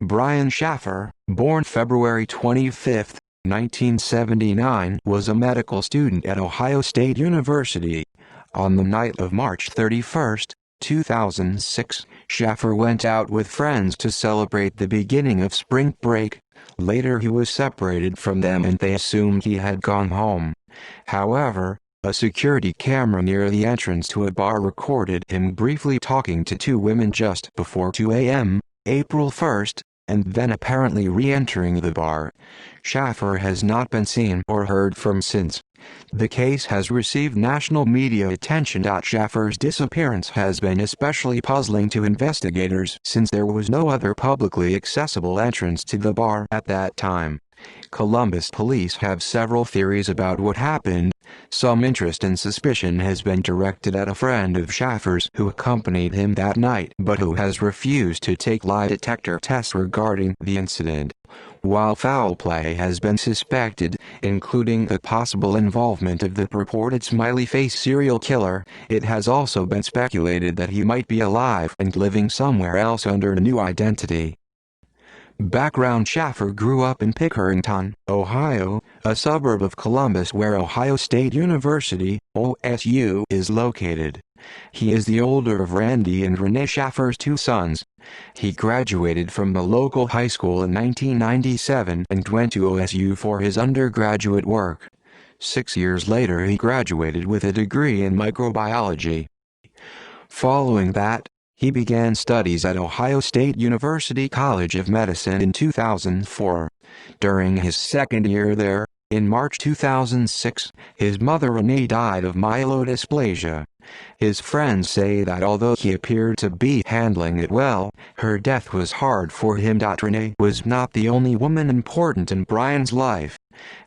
Brian Shaffer, born February 25, 1979, was a medical student at Ohio State University. On the night of March 31, 2006, Shaffer went out with friends to celebrate the beginning of spring break. Later he was separated from them and they assumed he had gone home. However, a security camera near the entrance to a bar recorded him briefly talking to two women just before 2 a.m., April 1, and then apparently re-entering the bar. Shaffer has not been seen or heard from since. The case has received national media attention. Shaffer's disappearance has been especially puzzling to investigators since there was no other publicly accessible entrance to the bar at that time. Columbus police have several theories about what happened. Some interest and suspicion has been directed at a friend of Shaffer's who accompanied him that night but who has refused to take lie detector tests regarding the incident. While foul play has been suspected, including the possible involvement of the purported smiley face serial killer, it has also been speculated that he might be alive and living somewhere else under a new identity. Background: Shaffer grew up in Pickerington, Ohio, a suburb of Columbus where Ohio State University, OSU, is located. He is the older of Randy and Renee Shaffer's two sons. He graduated from the local high school in 1997 and went to OSU for his undergraduate work. 6 years later he graduated with a degree in microbiology. Following that, he began studies at Ohio State University College of Medicine in 2004. During his second year there, in March 2006, his mother Renee died of myelodysplasia. His friends say that although he appeared to be handling it well, her death was hard for him. Renee was not the only woman important in Brian's life.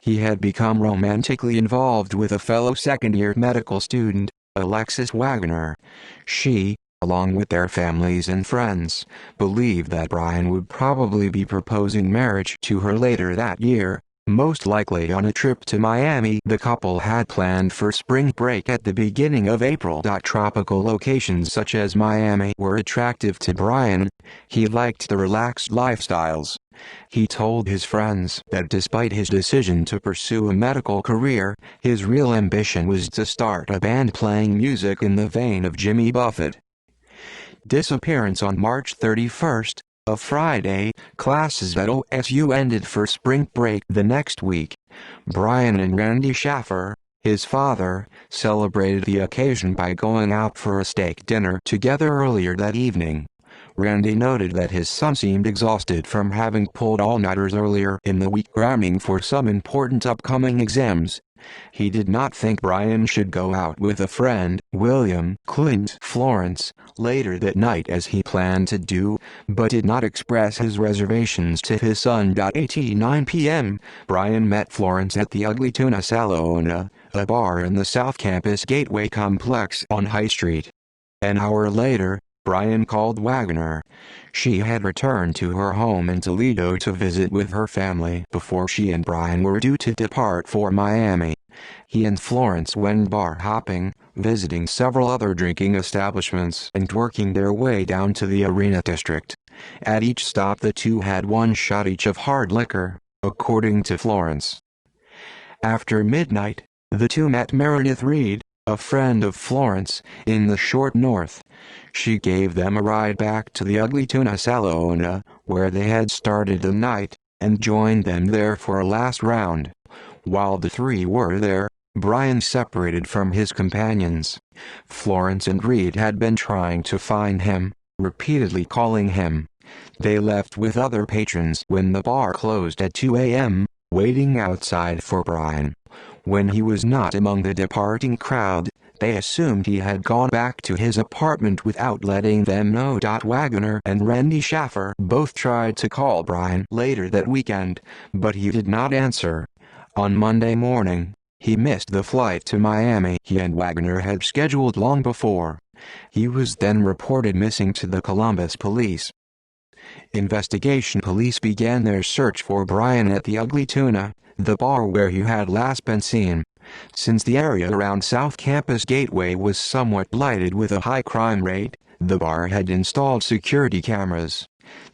He had become romantically involved with a fellow second-year medical student, Alexis Wagner. She, along with their families and friends, believed that Brian would probably be proposing marriage to her later that year, most likely on a trip to Miami the couple had planned for spring break at the beginning of April. Tropical locations such as Miami were attractive to Brian. He liked the relaxed lifestyles. He told his friends that despite his decision to pursue a medical career, his real ambition was to start a band playing music in the vein of Jimmy Buffett. Disappearance: on March 31, a Friday, classes at OSU ended for spring break the next week. Brian and Randy Shaffer, his father, celebrated the occasion by going out for a steak dinner together earlier that evening. Randy noted that his son seemed exhausted from having pulled all-nighters earlier in the week cramming for some important upcoming exams. He did not think Brian should go out with a friend, William Clint Florence, later that night as he planned to do, but did not express his reservations to his son. 9 p.m., Brian met Florence at the Ugly Tuna Salona, a bar in the South Campus Gateway complex on High Street. An hour later, Brian called Wagner. She had returned to her home in Toledo to visit with her family before she and Brian were due to depart for Miami. He and Florence went bar hopping, visiting several other drinking establishments and working their way down to the Arena District. At each stop the two had one shot each of hard liquor, according to Florence. After midnight, the two met Meredith Reed, a friend of Florence, in the Short North. She gave them a ride back to the Ugly Tuna Salona, where they had started the night, and joined them there for a last round. While the three were there, Brian separated from his companions. Florence and Reed had been trying to find him, repeatedly calling him. They left with other patrons when the bar closed at 2 a.m., waiting outside for Brian. When he was not among the departing crowd, they assumed he had gone back to his apartment without letting them know. Wagner and Randy Shaffer both tried to call Brian later that weekend, but he did not answer. On Monday morning, he missed the flight to Miami he and Wagner had scheduled long before. He was then reported missing to the Columbus police. Investigation police began their search for Brian at the Ugly Tuna, the bar where he had last been seen. Since the area around South Campus Gateway was somewhat blighted with a high crime rate, the bar had installed security cameras.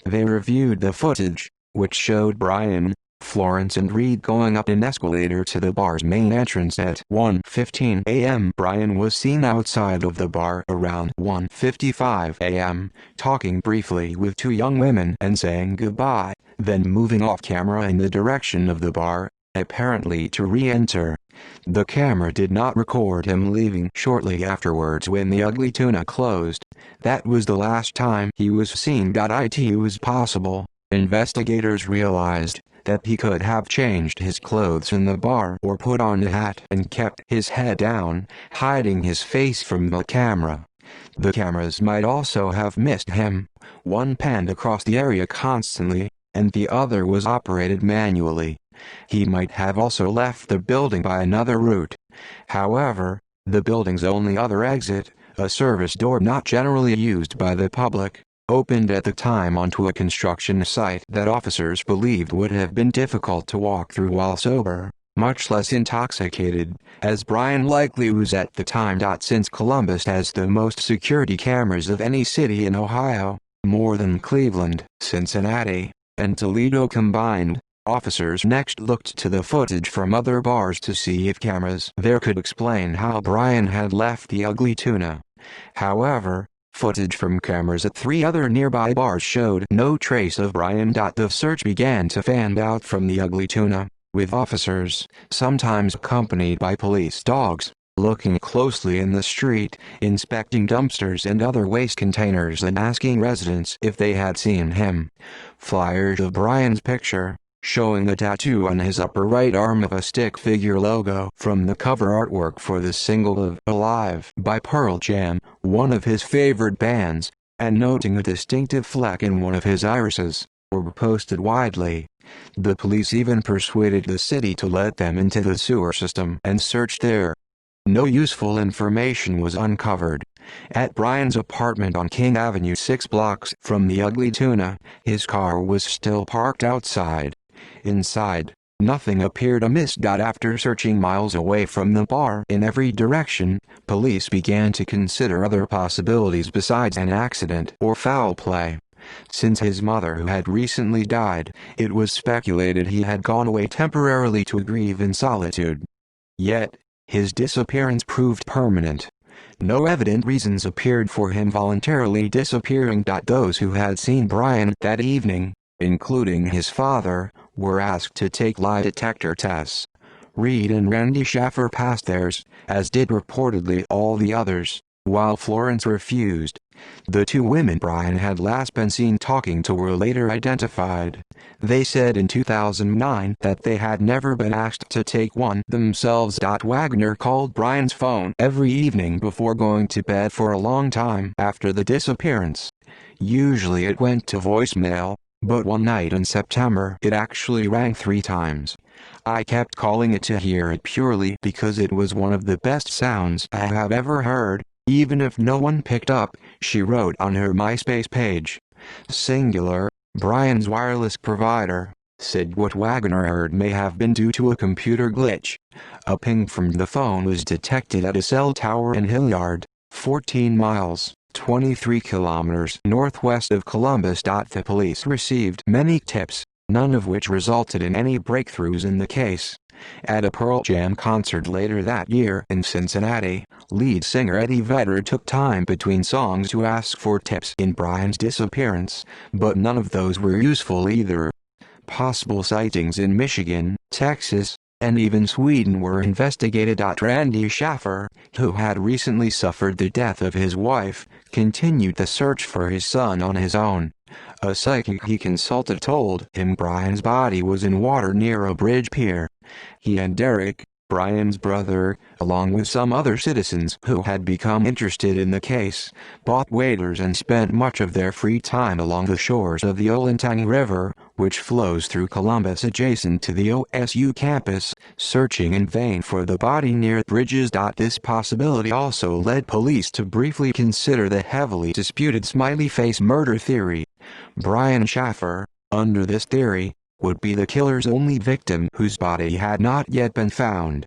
They reviewed the footage, which showed Brian, Florence and Reed going up an escalator to the bar's main entrance at 1:15 a.m. Brian was seen outside of the bar around 1:55 a.m., talking briefly with two young women and saying goodbye, then moving off camera in the direction of the bar, apparently to re-enter. The camera did not record him leaving shortly afterwards when the Ugly Tuna closed. That was the last time he was seen. It was possible, investigators realized, that he could have changed his clothes in the bar or put on a hat and kept his head down, hiding his face from the camera. The cameras might also have missed him. One panned across the area constantly, and the other was operated manually. He might have also left the building by another route. However, the building's only other exit, a service door not generally used by the public, opened at the time onto a construction site that officers believed would have been difficult to walk through while sober, much less intoxicated, as Brian likely was at the time. Since Columbus has the most security cameras of any city in Ohio, more than Cleveland, Cincinnati, and Toledo combined, officers next looked to the footage from other bars to see if cameras there could explain how Brian had left the Ugly Tuna. However, footage from cameras at 3 other nearby bars showed no trace of Brian. The search began to fan out from the Ugly Tuna, with officers, sometimes accompanied by police dogs, looking closely in the street, inspecting dumpsters and other waste containers and asking residents if they had seen him. Flyers of Brian's picture, showing a tattoo on his upper right arm of a stick figure logo from the cover artwork for the single of Alive by Pearl Jam, one of his favorite bands, and noting a distinctive fleck in one of his irises, were posted widely. The police even persuaded the city to let them into the sewer system and search there. No useful information was uncovered. At Brian's apartment on King Avenue 6 blocks from the Ugly Tuna, his car was still parked outside. Inside, nothing appeared amiss. After searching miles away from the bar in every direction, police began to consider other possibilities besides an accident or foul play. Since his mother had recently died, it was speculated he had gone away temporarily to grieve in solitude. Yet, his disappearance proved permanent. No evident reasons appeared for him voluntarily disappearing. Those who had seen Brian that evening, including his father, were asked to take lie detector tests. Reed and Randy Shaffer passed theirs, as did reportedly all the others, while Florence refused. The 2 women Brian had last been seen talking to were later identified. They said in 2009 that they had never been asked to take one themselves. Wagner called Brian's phone every evening before going to bed for a long time after the disappearance. Usually it went to voicemail, but one night in September it actually rang 3 times. I kept calling it to hear it purely because it was one of the best sounds I have ever heard, even if no one picked up, she wrote on her MySpace page. Singular, Brian's wireless provider, said what Wagner heard may have been due to a computer glitch. A ping from the phone was detected at a cell tower in Hilliard, 14 miles. 23 kilometers northwest of Columbus. The police received many tips, none of which resulted in any breakthroughs in the case. At a Pearl Jam concert later that year in Cincinnati, lead singer Eddie Vedder took time between songs to ask for tips in Brian's disappearance, but none of those were useful either. Possible sightings in Michigan, Texas, and even Sweden were investigated. Randy Shaffer, who had recently suffered the death of his wife, continued the search for his son on his own. A psychic he consulted told him Brian's body was in water near a bridge pier. He and Derek, Brian's brother, along with some other citizens who had become interested in the case, bought waders and spent much of their free time along the shores of the Olentangy River, which flows through Columbus adjacent to the OSU campus, searching in vain for the body near bridges. This possibility also led police to briefly consider the heavily disputed smiley face murder theory. Brian Shaffer, under this theory, would be the killer's only victim whose body had not yet been found.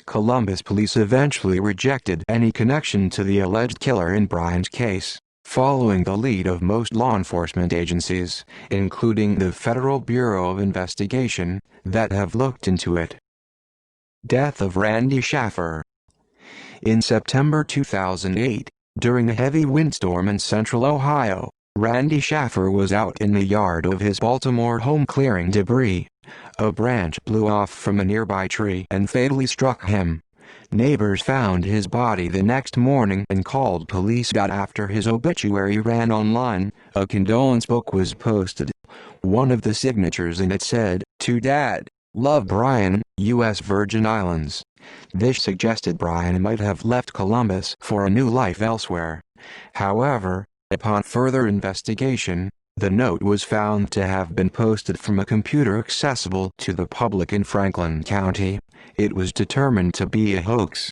Columbus police eventually rejected any connection to the alleged killer in Brian's case. following the lead of most law enforcement agencies, including the Federal Bureau of Investigation, that have looked into it. Death of Randy Shaffer. In September 2008, during a heavy windstorm in central Ohio, Randy Shaffer was out in the yard of his Baltimore home clearing debris. A branch blew off from a nearby tree and fatally struck him. Neighbors found his body the next morning and called police. After his obituary ran online, a condolence book was posted. One of the signatures in it said, "To Dad, love Brian, U.S. Virgin Islands." This suggested Brian might have left Columbus for a new life elsewhere. However, upon further investigation, the note was found to have been posted from a computer accessible to the public in Franklin County. It was determined to be a hoax.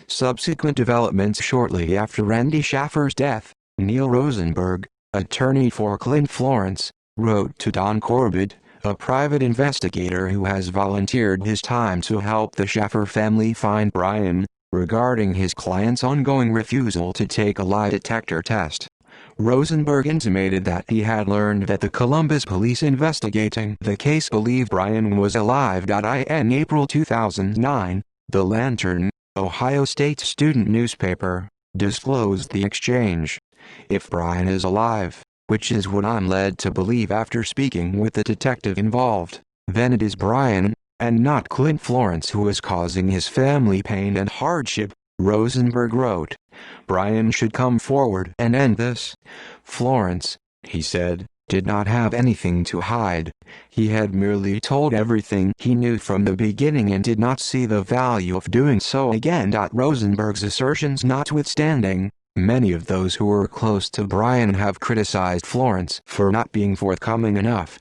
Subsequent developments. Shortly after Randy Shaffer's death, Neil Rosenberg, attorney for Clint Florence, wrote to Don Corbett, a private investigator who has volunteered his time to help the Shaffer family find Brian, regarding his client's ongoing refusal to take a lie detector test. Rosenberg intimated that he had learned that the Columbus police investigating the case believed Brian was alive. In April 2009, The Lantern, Ohio State student newspaper, disclosed the exchange. "If Brian is alive, which is what I'm led to believe after speaking with the detective involved, then it is Brian, and not Clint Florence, who is causing his family pain and hardship," Rosenberg wrote. "Brian should come forward and end this. Florence," he said, "did not have anything to hide. He had merely told everything he knew from the beginning and did not see the value of doing so again." Rosenberg's assertions notwithstanding, many of those who were close to Brian have criticized Florence for not being forthcoming enough.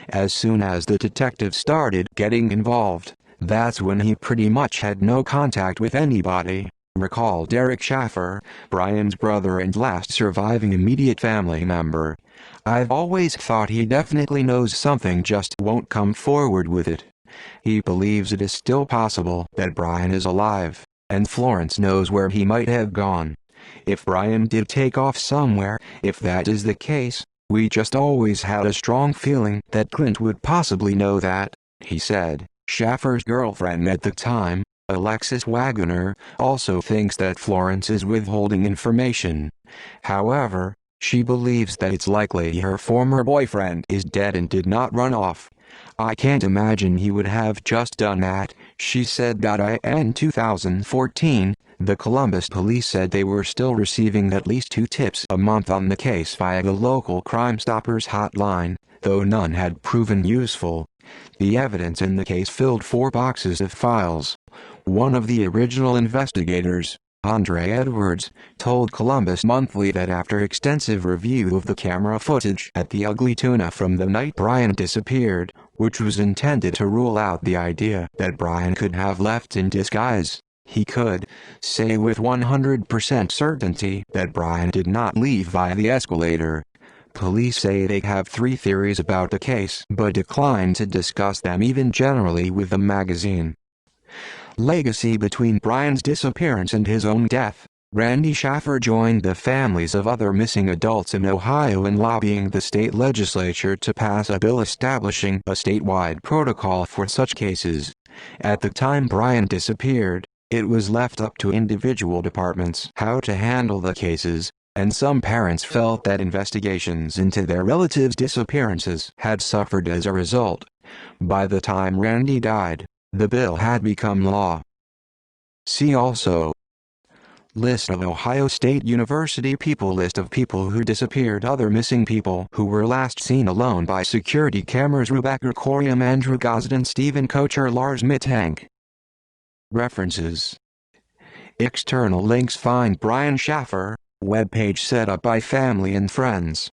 As soon as the detective started getting involved, that's when he pretty much had no contact with anybody, recalled Derek Shaffer, Brian's brother and last surviving immediate family member. "I've always thought he definitely knows something, just won't come forward with it. He believes it is still possible that Brian is alive, and Florence knows where he might have gone. If Brian did take off somewhere, if that is the case, we just always had a strong feeling that Clint would possibly know that," he said. Shaffer's girlfriend at the time, Alexis Wagoner, also thinks that Florence is withholding information. However, she believes that it's likely her former boyfriend is dead and did not run off. "I can't imagine he would have just done that," she said. In 2014, the Columbus police said they were still receiving at least 2 tips a month on the case via the local Crime Stoppers hotline, though none had proven useful. The evidence in the case filled 4 boxes of files. One of the original investigators, Andre Edwards, told Columbus Monthly that after extensive review of the camera footage at the Ugly Tuna from the night Brian disappeared, which was intended to rule out the idea that Brian could have left in disguise, he could say with 100% certainty that Brian did not leave via the escalator. Police say they have 3 theories about the case but decline to discuss them even generally with the magazine. Legacy. Between Brian's disappearance and his own death, Randy Shaffer joined the families of other missing adults in Ohio in lobbying the state legislature to pass a bill establishing a statewide protocol for such cases. At the time Brian disappeared, it was left up to individual departments how to handle the cases, and some parents felt that investigations into their relatives' disappearances had suffered as a result. By the time Randy died, the bill had become law. See also: List of Ohio State University people, List of people who disappeared, other missing people who were last seen alone by security cameras, Rebecca Corium, Andrew Gosden, Stephen Kocher, Lars Mittank. References. External links: Find Brian Shaffer, webpage set up by family and friends.